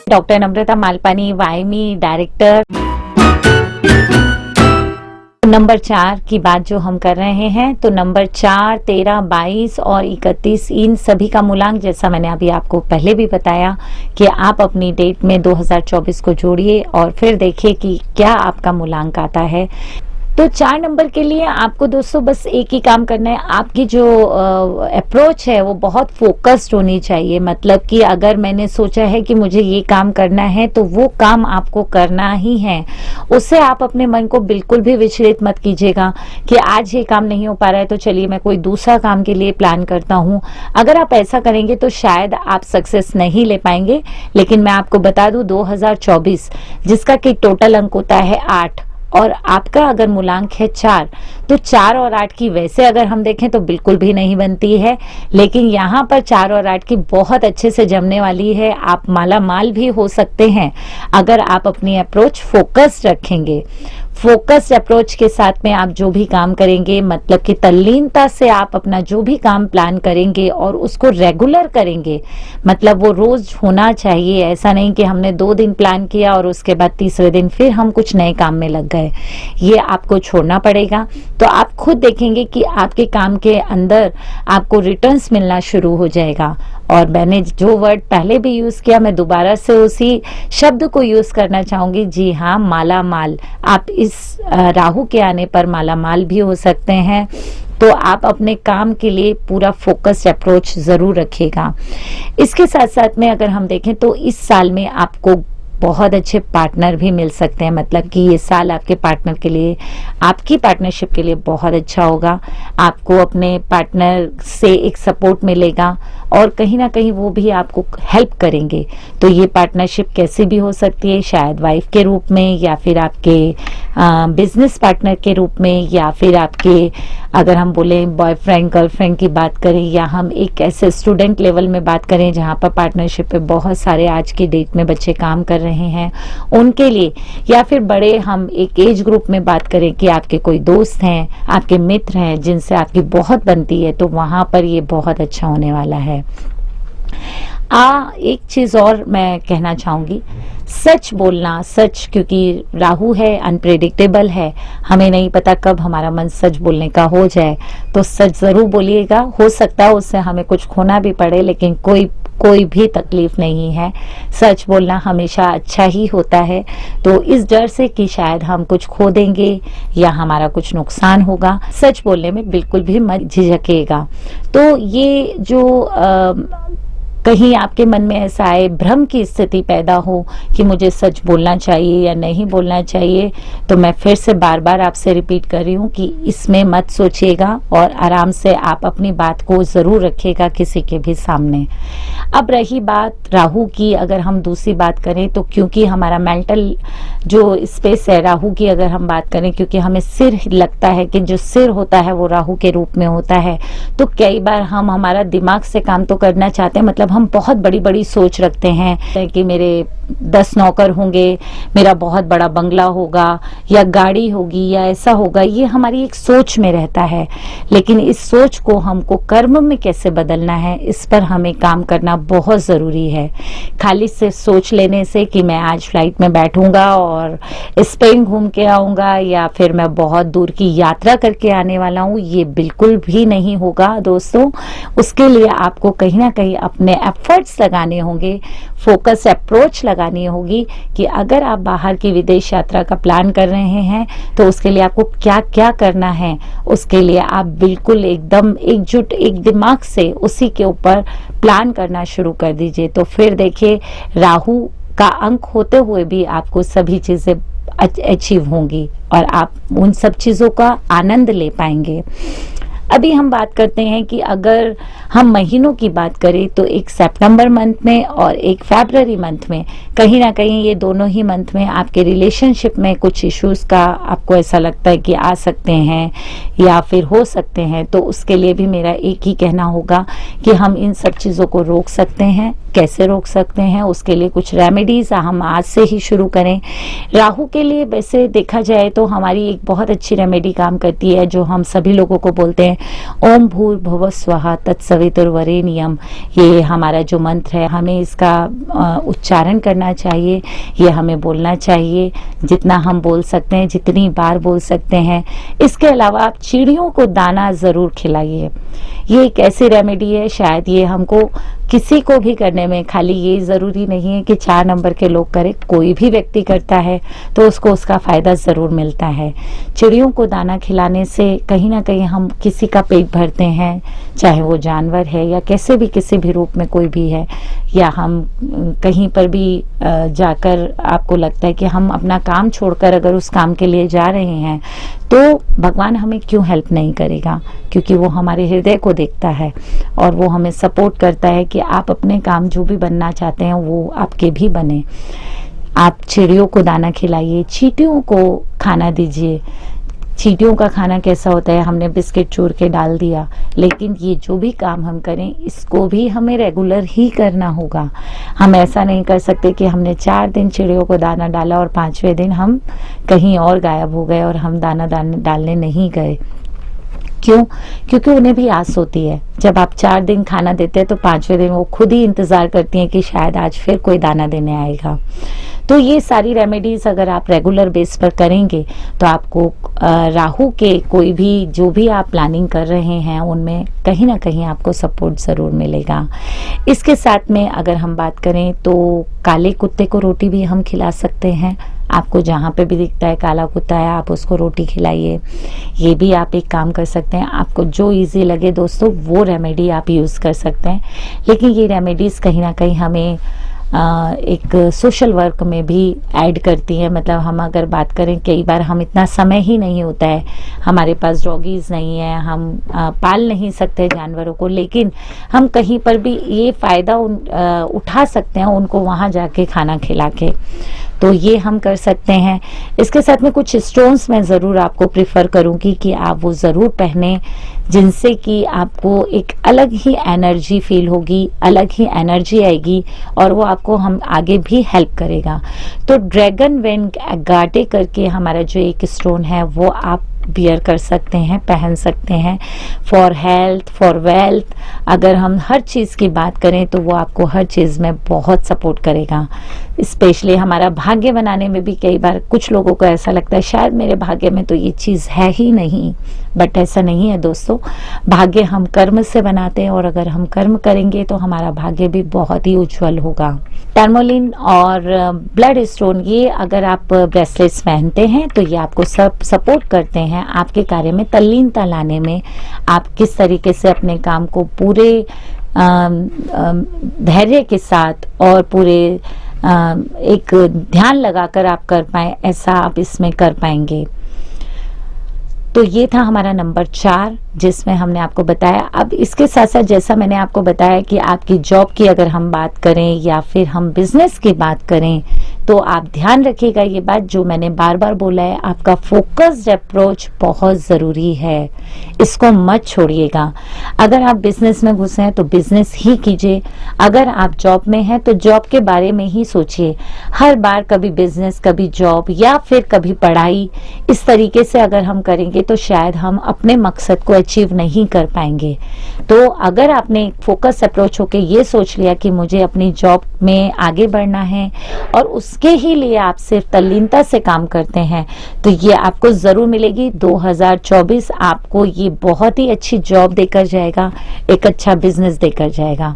Doctor नम्रता Malpani, वायमी director. Number 4 की बात जो हम कर रहे हैं, तो नंबर 4, 13, 22 और 31 इन सभी का मूलांक, जैसा मैंने अभी आपको पहले भी बताया कि आप अपनी डेट में 2024 को जोड़िए और फिर देखिए कि क्या आपका मूलांक आता है। तो 4 नंबर के लिए आपको दोस्तों बस एक ही काम करना है। आपकी जो अप्रोच है वो बहुत फोकस्ड होनी चाहिए। मतलब कि अगर मैंने सोचा है कि मुझे ये काम करना है तो वो काम आपको करना ही है। उससे आप अपने मन को बिल्कुल भी विचलित मत कीजिएगा कि आज ये काम नहीं हो पा रहा है तो चलिए मैं कोई दूसरा काम के लिए प्लान करता हूँ। अगर आप ऐसा करेंगे तो शायद आप सक्सेस नहीं ले पाएंगे। लेकिन मैं आपको बता दूं 2024 जिसका कि टोटल अंक होता है 8 और आपका अगर मूलांक है 4, तो 4 और 8 की वैसे अगर हम देखें तो बिल्कुल भी नहीं बनती है। लेकिन यहाँ पर 4 और 8 की बहुत अच्छे से जमने वाली है। आप माला माल भी हो सकते हैं अगर आप अपनी अप्रोच फोकस्ड रखेंगे। फोकस्ड अप्रोच के साथ में आप जो भी काम करेंगे, मतलब कि तल्लीनता से आप अपना जो भी काम प्लान करेंगे और उसको रेगुलर करेंगे, मतलब वो रोज होना चाहिए। ऐसा नहीं कि हमने 2 दिन प्लान किया और उसके बाद तीसरे दिन फिर हम कुछ नए काम में लग गए। ये आपको छोड़ना पड़ेगा। तो आप खुद देखेंगे कि आपके काम के अंदर आपको रिटर्न्स मिलना शुरू हो जाएगा। और मैंने जो वर्ड पहले भी यूज किया, मैं दोबारा से उसी शब्द को यूज करना चाहूंगी। जी हाँ, माला माल। आप इस राहु के आने पर माला माल भी हो सकते हैं। तो आप अपने काम के लिए पूरा फोकस्ड अप्रोच जरूर रखिएगा। इसके साथ साथ में अगर हम देखें तो इस साल में आपको बहुत अच्छे पार्टनर भी मिल सकते हैं। मतलब कि ये साल आपके पार्टनर के लिए, आपकी पार्टनरशिप के लिए बहुत अच्छा होगा। आपको अपने पार्टनर से एक सपोर्ट मिलेगा और कहीं ना कहीं वो भी आपको हेल्प करेंगे। तो ये पार्टनरशिप कैसी भी हो सकती है, शायद वाइफ के रूप में या फिर आपके बिजनेस पार्टनर के रूप में, या फिर आपके अगर हम बोले बॉयफ्रेंड गर्लफ्रेंड की बात करें, या हम एक ऐसे स्टूडेंट लेवल में बात करें जहां पर पार्टनरशिप पे बहुत सारे आज की डेट में बच्चे काम कर रहे हैं उनके लिए, या फिर बड़े हम एक एज ग्रुप में बात करें कि आपके कोई दोस्त हैं, आपके मित्र हैं जिनसे आपकी बहुत बनती है, तो वहां पर ये बहुत अच्छा होने वाला है। एक चीज और मैं कहना चाहूंगी, सच बोलना। सच, क्योंकि राहु है, अनप्रेडिक्टेबल है, हमें नहीं पता कब हमारा मन सच बोलने का हो जाए। तो सच जरूर बोलिएगा। हो सकता है उससे हमें कुछ खोना भी पड़े, लेकिन कोई भी तकलीफ नहीं है। सच बोलना हमेशा अच्छा ही होता है। तो इस डर से कि शायद हम कुछ खो देंगे या हमारा कुछ नुकसान होगा, सच बोलने में बिल्कुल भी मत झिझकिएगा। तो ये जो कहीं आपके मन में ऐसा आए, भ्रम की स्थिति पैदा हो कि मुझे सच बोलना चाहिए या नहीं बोलना चाहिए, तो मैं फिर से बार बार आपसे रिपीट कर रही हूँ कि इसमें मत सोचिएगा और आराम से आप अपनी बात को जरूर रखिएगा किसी के भी सामने। अब रही बात राहु की, अगर हम दूसरी बात करें तो क्योंकि हमारा मेंटल जो स्पेस है राहु की, अगर हम बात करें, क्योंकि हमें सिर लगता है कि जो सिर होता है वो राहु के रूप में होता है, तो कई बार हम हमारा दिमाग से काम तो करना चाहते हैं, मतलब हम बहुत बड़ी बड़ी सोच रखते हैं कि मेरे 10 नौकर होंगे, मेरा बहुत बड़ा बंगला होगा या गाड़ी होगी या ऐसा होगा। ये हमारी एक सोच में रहता है। लेकिन इस सोच को हमको कर्म में कैसे बदलना है, इस पर हमें काम करना बहुत जरूरी है। खाली सिर्फ सोच लेने से कि मैं आज फ्लाइट में बैठूंगा और स्पेन घूम के आऊंगा या फिर मैं बहुत दूर की यात्रा करके आने वाला हूँ, ये बिल्कुल भी नहीं होगा दोस्तों। उसके लिए आपको कहीं ना कहीं अपने एफर्ट्स लगाने होंगे, फोकस अप्रोच लगानी होगी कि अगर आप बाहर की विदेश यात्रा का प्लान कर रहे हैं तो उसके लिए आपको क्या क्या करना है। उसके लिए आप बिल्कुल एकदम एकजुट, एक दिमाग से उसी के ऊपर प्लान करना शुरू कर दीजिए। तो फिर देखिए राहु का अंक होते हुए भी आपको सभी चीजें अचीव होंगी और आप उन सब चीजों का आनंद ले पाएंगे। अभी हम बात करते हैं कि अगर हम महीनों की बात करें तो एक सितंबर मंथ में और एक फरवरी मंथ में, कहीं ना कहीं ये दोनों ही मंथ में आपके रिलेशनशिप में कुछ इश्यूज का आपको ऐसा लगता है कि आ सकते हैं या फिर हो सकते हैं। तो उसके लिए भी मेरा एक ही कहना होगा कि हम इन सब चीज़ों को रोक सकते हैं कैसे रोक सकते हैं, उसके लिए कुछ रेमेडीज हम आज से ही शुरू करें। राहु के लिए वैसे देखा जाए तो हमारी एक बहुत अच्छी रेमेडी काम करती है, जो हम सभी लोगों को बोलते हैं, ओम भूर्भुवः स्वः तत्सवितुर्वरेण्यम। ये हमारा जो मंत्र है, हमें इसका उच्चारण करना चाहिए, ये हमें बोलना चाहिए, जितना हम बोल सकते हैं, जितनी बार बोल सकते हैं। इसके अलावा आप चिड़ियों को दाना जरूर खिलाइए। ये एक ऐसी रेमेडी है, शायद ये हमको किसी को भी करने में, खाली ये जरूरी नहीं है कि 4 नंबर के लोग करें, कोई भी व्यक्ति करता है तो उसको उसका फायदा जरूर मिलता है। चिड़ियों को दाना खिलाने से कहीं ना कहीं हम किसी का पेट भरते हैं, चाहे वो जानवर है या कैसे भी किसी भी रूप में कोई भी है, या हम कहीं पर भी जाकर आपको लगता है कि हम अपना काम छोड़कर अगर उस काम के लिए जा रहे हैं तो भगवान हमें क्यों हेल्प नहीं करेगा, क्योंकि वो हमारे हृदय को देखता है और वो हमें सपोर्ट करता है कि आप अपने काम जो भी बनना चाहते हैं वो आपके भी बने। आप चिड़ियों को दाना खिलाइए, चींटियों को खाना दीजिए। चींटियों का खाना कैसा होता है, हमने बिस्किट चूर के डाल दिया, लेकिन ये जो भी काम हम करें इसको भी हमें रेगुलर ही करना होगा। हम ऐसा नहीं कर सकते कि हमने 4 दिन चिड़ियों को दाना डाला और 5वें दिन हम कहीं और गायब हो गए और हम दाना डालने नहीं गए। क्यों? क्योंकि उन्हें भी आस होती है। जब आप 4 दिन खाना देते हैं तो 5वें दिन वो खुद ही इंतजार करती हैं कि शायद आज फिर कोई दाना देने आएगा। तो ये सारी रेमेडीज अगर आप रेगुलर बेस पर करेंगे तो आपको राहु के कोई भी जो भी आप प्लानिंग कर रहे हैं उनमें कहीं ना कहीं आपको सपोर्ट जरूर मिलेगा। इसके साथ में अगर हम बात करें तो काले कुत्ते को रोटी भी हम खिला सकते हैं। आपको जहाँ पे भी दिखता है काला कुत्ता है, आप उसको रोटी खिलाइए। ये भी आप एक काम कर सकते हैं। आपको जो इजी लगे दोस्तों वो रेमेडी आप यूज़ कर सकते हैं, लेकिन ये रेमेडीज़ कहीं ना कहीं हमें एक सोशल वर्क में भी ऐड करती है। मतलब हम अगर बात करें, कई बार हम इतना समय ही नहीं होता है, हमारे पास डॉगीज़ नहीं है, हम पाल नहीं सकते जानवरों को, लेकिन हम कहीं पर भी ये फ़ायदा उठा सकते हैं उनको वहाँ जाके खाना खिला के, तो ये हम कर सकते हैं। इसके साथ में कुछ स्टोन्स मैं ज़रूर आपको प्रिफर करूँगी कि आप वो ज़रूर पहने, जिनसे कि आपको एक अलग ही एनर्जी फील होगी, अलग ही एनर्जी आएगी और वो आपको हम आगे भी हेल्प करेगा। तो ड्रैगन वेन अगाटे करके हमारा जो एक स्टोन है वो आप बियर कर सकते हैं, पहन सकते हैं, फॉर हेल्थ, फॉर वेल्थ। अगर हम हर चीज़ की बात करें तो वो आपको हर चीज़ में बहुत सपोर्ट करेगा। स्पेशली हमारा भाग्य बनाने में भी कई बार कुछ लोगों को ऐसा लगता है शायद मेरे भाग्य में तो ये चीज़ है ही नहीं, बट ऐसा नहीं है दोस्तों। भाग्य हम कर्म से बनाते हैं और अगर हम कर्म करेंगे तो हमारा भाग्य भी बहुत ही उज्जवल होगा। टर्मोलिन और ब्लड स्टोन, ये अगर आप ब्रेसलेट्स पहनते हैं तो ये आपको सब सपोर्ट करते हैं आपके कार्य में तल्लीनता लाने में। आप किस तरीके से अपने काम को पूरे धैर्य के साथ और पूरे एक ध्यान लगाकर आप कर पाए, ऐसा आप इसमें कर पाएंगे। तो ये था हमारा नंबर 4 जिसमें हमने आपको बताया। अब इसके साथ साथ जैसा मैंने आपको बताया कि आपकी जॉब की अगर हम बात करें या फिर हम बिजनेस की बात करें तो आप ध्यान रखिएगा ये बात जो मैंने बार बार बोला है, आपका फोकस्ड अप्रोच बहुत ज़रूरी है, इसको मत छोड़िएगा। अगर आप बिजनेस में घुसे हैं तो बिजनेस ही कीजिए, अगर आप जॉब में हैं तो जॉब के बारे में ही सोचिए। हर बार कभी बिजनेस, कभी जॉब या फिर कभी पढ़ाई, इस तरीके से अगर हम करेंगे तो शायद हम अपने मकसद को अचीव नहीं कर पाएंगे। तो अगर आपने फोकस अप्रोच होके ये सोच लिया कि मुझे अपनी जॉब में आगे बढ़ना है और उसके ही लिए आप सिर्फ तल्लीनता से काम करते हैं तो ये आपको जरूर मिलेगी। 2024 आपको ये बहुत ही अच्छी जॉब देकर जाएगा, एक अच्छा बिजनेस देकर जाएगा।